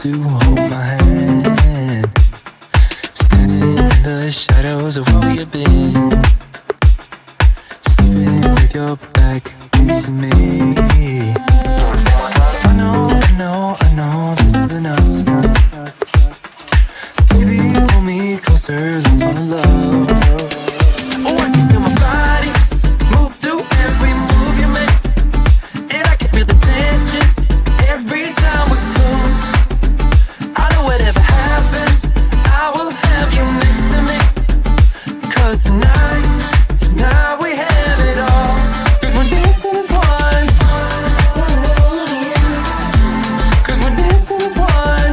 to hold my hand, standing in the shadows of where we've been, sleeping with your back facing me. I know this isn't us. Baby, pull me closer, let's fall in love. Oh, I can feel my body move through every move you make, and I can feel the tension every time we're close. I know whatever happens, I will have you next to me. 'Cause tonight we have it all. 'Cause we're dancing as one. 'Cause we're dancing as one.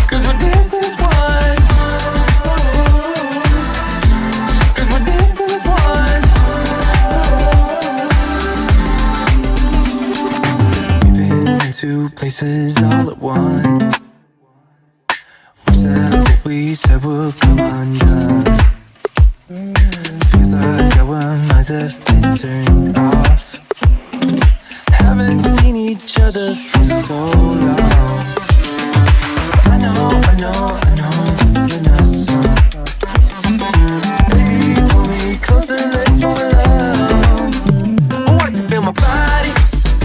'Cause we're dancing as one. 'Cause we're dancing as one. We've been into places all at once. Was that what we said would come undone? Feels like our minds have been turned off. Haven't seen each other for so long. I know this isn't us. Baby, pull me closer, let's fall in love. Oh, I can feel my body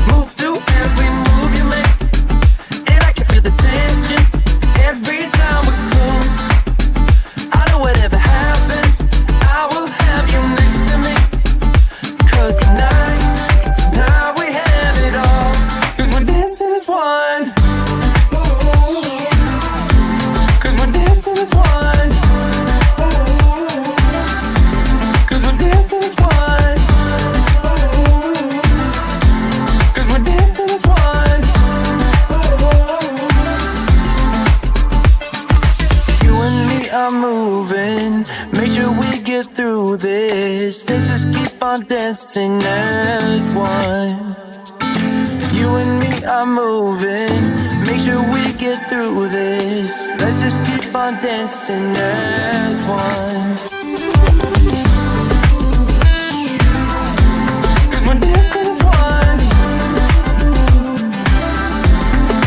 move through every move you make, and I can feel the tension every time we're close. I know whatever happens, I will have you next to me. 'Cause tonight we have it all. 'Cause we're dancing as one. 'Cause we're dancing as one. 'Cause we're dancing as one. 'Cause we're dancing as one. You and me are moving, make sure we get through this. Let's just keep on dancing as one. You and me are moving, make sure we get through this. Let's just keep on dancing as one. 'Cause we're dancing as one.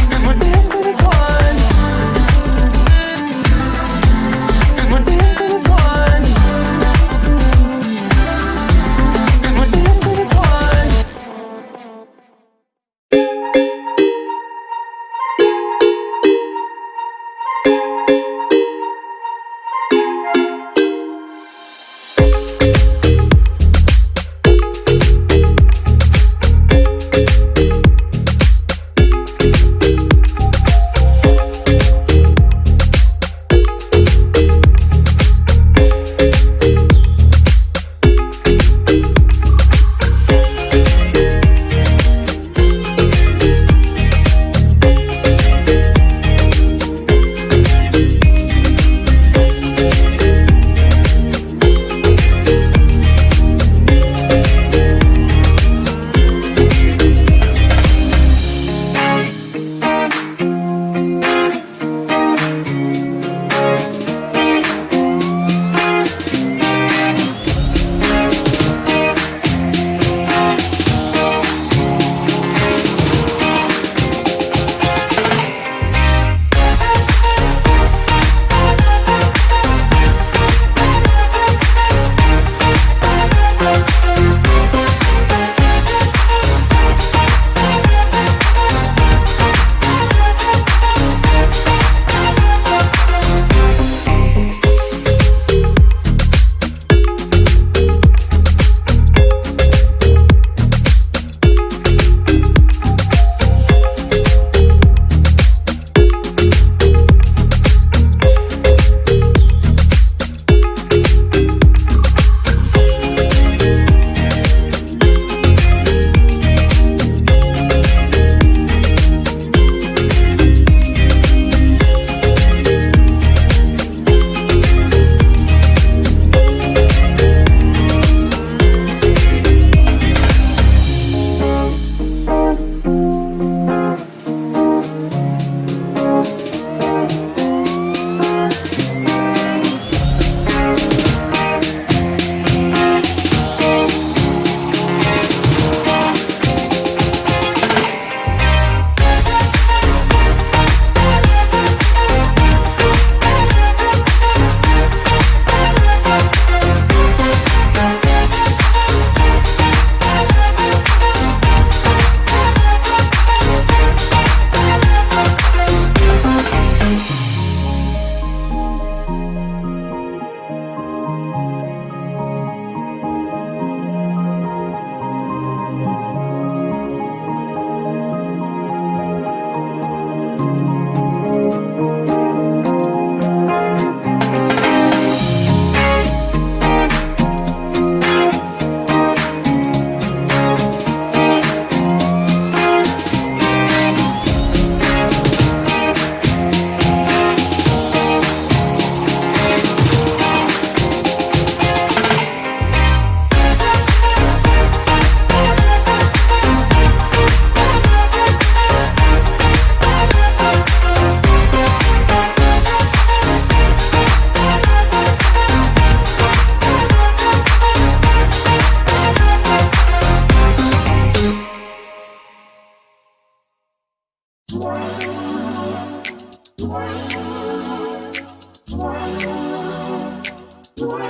'Cause we're dancing as one. 'Cause we're dancing as one. 'Cause we're dancing as one. Ooh,